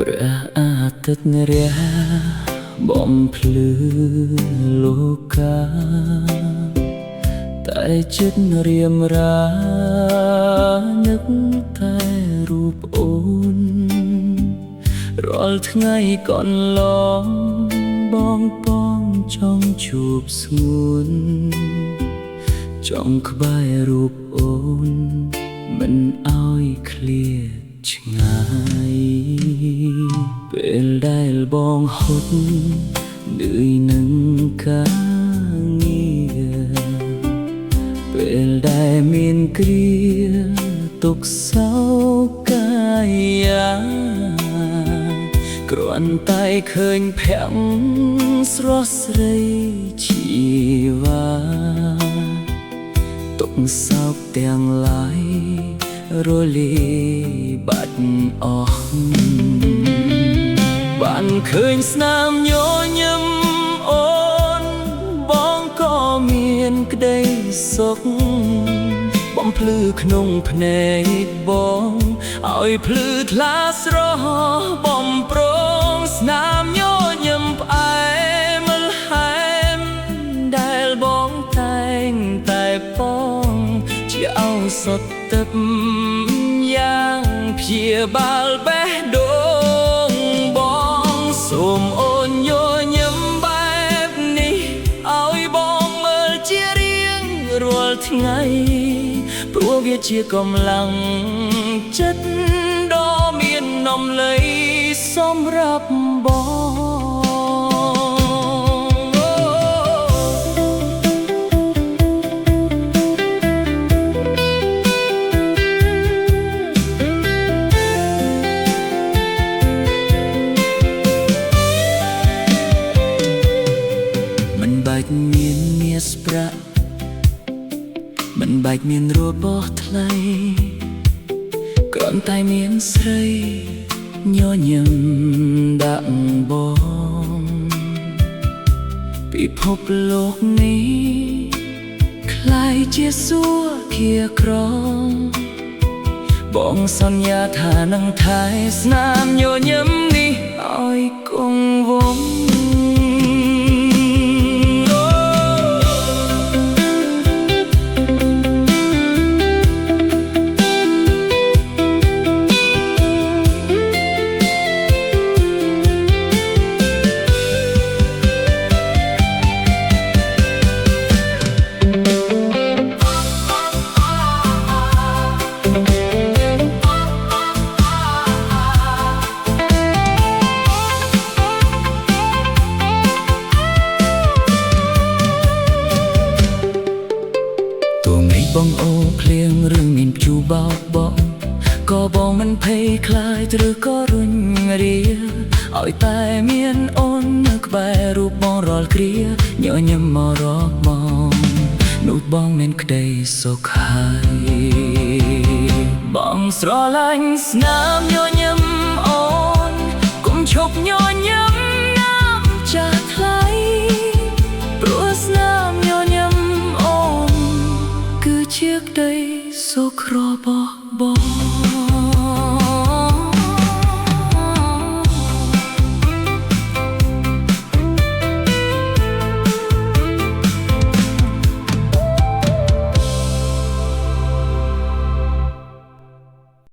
ព្រះអាទិត្យរះបំភ្លឺលោកាតែចិត្តរៀមរានឹកតែរូបអូនរាល់ថ្ងៃកន្លងបងបងចង់ជួបស្ងួនចង់ក្បែររូបអូនមិនឲ្យឃ្លាតឆ្ងាយពេលដែលបងហត់នឿយនឹងការងារពេលដែលមានគ្រាទុក្ខសោកកាយាគ្រាន់តែឃើញភ័ក្រស្រស់ស្រីជីវ៉ាទុក្ខសោកទាំងឡាយរលាយបាត់អស់បានឃើញស្នាមញញឹមអូនបងក៏មានក្តីសុខបំភ្លឺក្នុងភ្នែកបងឲ្យភ្លឺថ្លាស្រស់បំប្រងស្នាមញញឹមផ្អែមលហែមដែលបងតែងតែប៉ងជាឱសថទឹកយ៉ាងព្យាបាលបេះដូងបងសូមអូនញញឹមបែបនេះឲ្យបងមើលជារៀងរាល់ថ្ងៃព្រោះវាជាកម្លាំងចិត្តដ៏មាននំលៃសម្រាប់បងមិនបាច់មានមាសប្រាក់មិនបាច់មានរបស់ថ្លៃគ្រាន់តែមានស្រីញញឹមដាក់បងពិភពលោកនេះคล้ายជាសួគ៌ាក្រងបងសន្យាថានឹងថែស្នាមញញឹមនេះឲ្យគង់វង្សបងអូភ្លៀងរឿងមានព្យុះបោកបក់ក៏បងមិនភ័យខ្លាចឬក៏រុញរាឲ្យតែមានអូននៅក្បែររូបបងរាល់គ្រាញញឹមមករកបងនោះបងមានក្តីសុខហើយបងស្រឡាញ់ស្នាមញញឹម